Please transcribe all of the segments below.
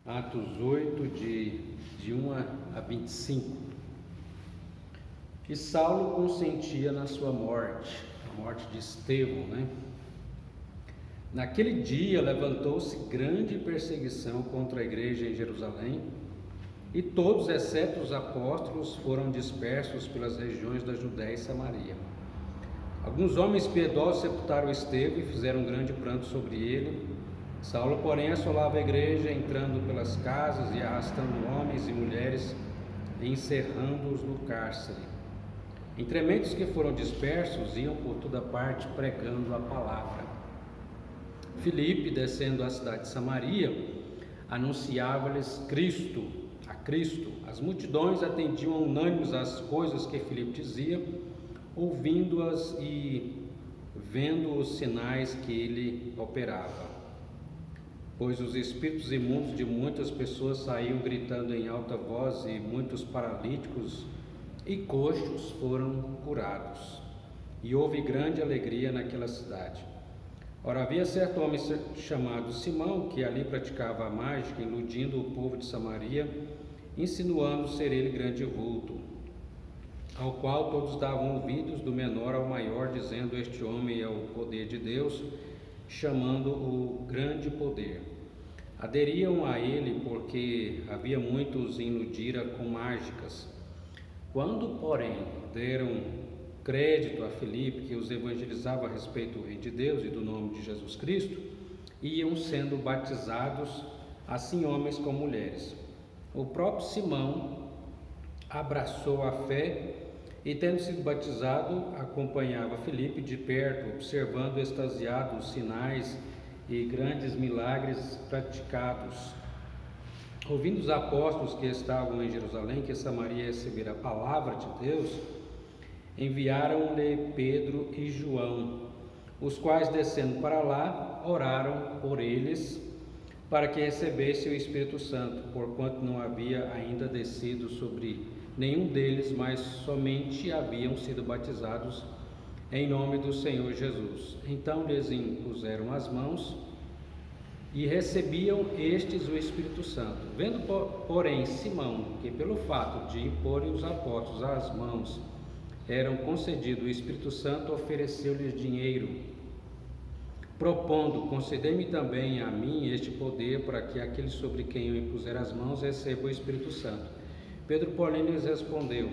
Atos 8, de 1 a 25. E Saulo consentia na sua morte, a morte de Estevão, Naquele dia levantou-se grande perseguição contra a igreja em Jerusalém, e todos, exceto os apóstolos, foram dispersos pelas regiões da Judéia e Samaria. Alguns homens piedosos sepultaram Estevão e fizeram um grande pranto sobre ele. Saulo, porém, assolava a igreja, entrando pelas casas e arrastando homens e mulheres, e encerrando-os no cárcere. Entre muitos que foram dispersos, iam por toda parte pregando a palavra. Filipe, descendo à cidade de Samaria, anunciava-lhes a Cristo. As multidões atendiam unânimes às coisas que Filipe dizia, ouvindo-as e vendo os sinais que ele operava. Pois os espíritos imundos de muitas pessoas saíam gritando em alta voz, e muitos paralíticos e coxos foram curados. E houve grande alegria naquela cidade. Ora, havia certo homem chamado Simão, que ali praticava a mágica, iludindo o povo de Samaria, insinuando ser ele grande vulto, ao qual todos davam ouvidos, do menor ao maior, dizendo: este homem é o poder de Deus, chamando o grande poder. Aderiam a ele porque havia muitos iludira com mágicas. Quando, porém, deram crédito a Filipe, que os evangelizava a respeito do reino de Deus e do nome de Jesus Cristo, iam sendo batizados, assim homens como mulheres. O próprio Simão abraçou a fé e, tendo sido batizado, acompanhava Filipe de perto, observando extasiado os sinais e grandes milagres praticados. Ouvindo os apóstolos que estavam em Jerusalém, que Samaria recebera a palavra de Deus, enviaram-lhe Pedro e João, os quais, descendo para lá, oraram por eles, para que recebesse o Espírito Santo, porquanto não havia ainda descido sobre nenhum deles, mas somente haviam sido batizados em nome do Senhor Jesus. Então lhes impuseram as mãos e recebiam estes o Espírito Santo. Vendo, porém, Simão, que pelo fato de imporem os apóstolos as mãos eram concedido o Espírito Santo, ofereceu-lhes dinheiro, propondo: concedei-me também a mim este poder, para que aquele sobre quem eu impuser as mãos receba o Espírito Santo. Pedro, porém, lhes respondeu: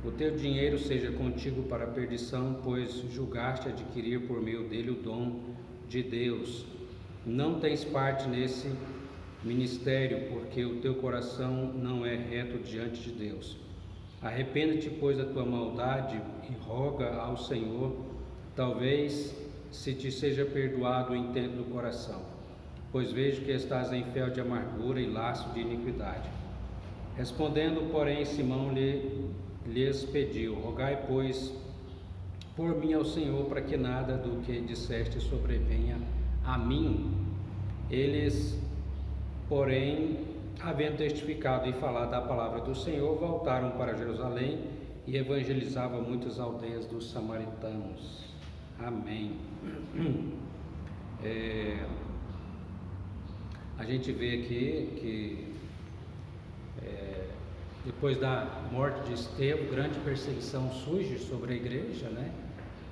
o teu dinheiro seja contigo para a perdição, pois julgaste adquirir por meio dele o dom de Deus. Não tens parte nesse ministério, porque o teu coração não é reto diante de Deus. Arrepende-te, pois, da tua maldade e roga ao Senhor, talvez se te seja perdoado o intento do coração, pois vejo que estás em fel de amargura e laço de iniquidade. Respondendo, porém, Simão lhes pediu: rogai, pois, por mim ao Senhor, para que nada do que disseste sobrevenha a mim. Eles, porém, havendo testificado e falado a palavra do Senhor, voltaram para Jerusalém e evangelizavam muitas aldeias dos samaritanos. Amém. A gente vê aqui que depois da morte de Estevão, grande perseguição surge sobre a igreja,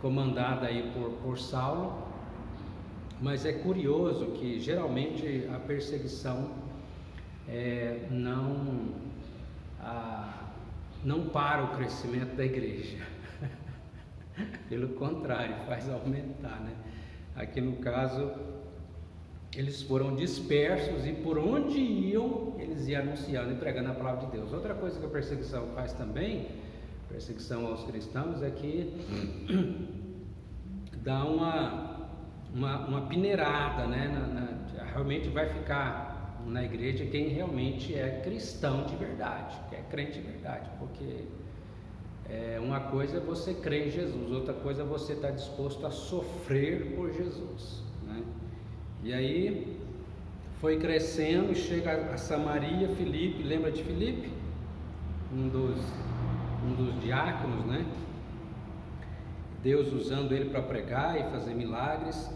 comandada aí por Saulo. Mas é curioso que geralmente a perseguição não para o crescimento da igreja. Pelo contrário, faz aumentar, Aqui no caso, eles foram dispersos e por onde iam, eles iam anunciando e pregando a palavra de Deus. Outra coisa que a perseguição faz também, perseguição aos cristãos, é que dá uma peneirada, realmente vai ficar na igreja quem realmente é cristão de verdade, que é crente de verdade, porque uma coisa é você crer em Jesus, outra coisa é você estar disposto a sofrer por Jesus, E aí foi crescendo, chega a Samaria. Filipe, lembra de Filipe? Um dos diáconos, Deus usando ele para pregar e fazer milagres.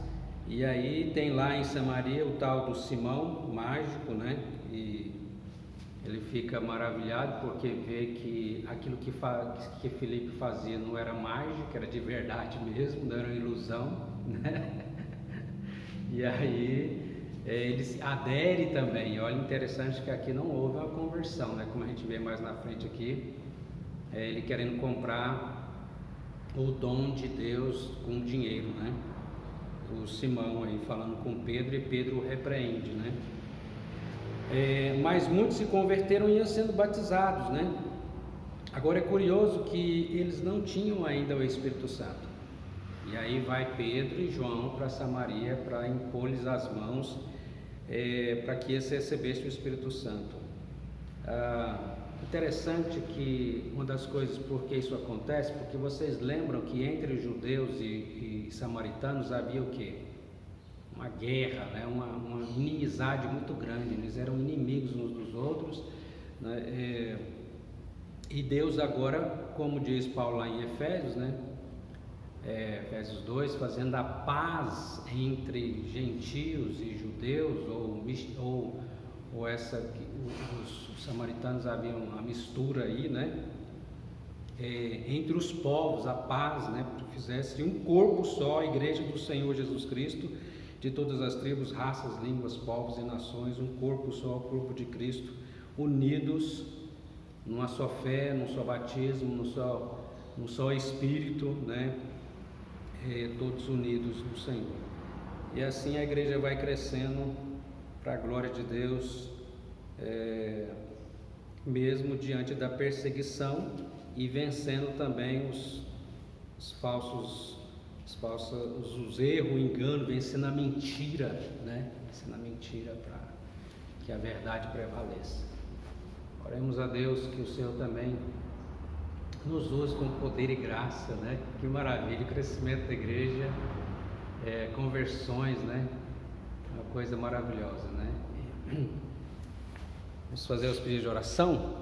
E aí tem lá em Samaria o tal do Simão, mágico, e fica maravilhado porque vê que aquilo que Filipe fazia não era mágica, era de verdade mesmo, não era uma ilusão, né? E aí ele se adere também. Olha, interessante que aqui não houve uma conversão, né? Como a gente vê mais na frente aqui, ele querendo comprar o dom de Deus com dinheiro, né? O Simão aí falando com Pedro, e Pedro o repreende, né? Mas muitos se converteram e iam sendo batizados, né? Agora é curioso que eles não tinham ainda o Espírito Santo. E aí vai Pedro e João para Samaria para impor-lhes as mãos, para que eles recebessem o Espírito Santo. Interessante que uma das coisas por que isso acontece, porque vocês lembram que entre judeus e samaritanos havia o quê? Uma guerra, né? uma inimizade muito grande, eles eram inimigos uns dos outros, né? E Deus agora, como diz Paulo lá em Efésios, né? Efésios 2, fazendo a paz entre gentios e judeus, ou os samaritanos haviam uma mistura aí, né? Entre os povos, a paz, né? Fizesse um corpo só, a igreja do Senhor Jesus Cristo, de todas as tribos, raças, línguas, povos e nações, um corpo só, o corpo de Cristo, unidos numa só fé, num só batismo, num só Espírito, né? Todos unidos no Senhor. E assim a igreja vai crescendo para a glória de Deus, mesmo diante da perseguição, e vencendo também os erros, o engano, vencendo a mentira, né? Vencendo a mentira para que a verdade prevaleça. Oremos a Deus que o Senhor também nos use com poder e graça, né? Que maravilha, o crescimento da igreja, conversões, né? Uma coisa maravilhosa, né? Vamos fazer os pedidos de oração.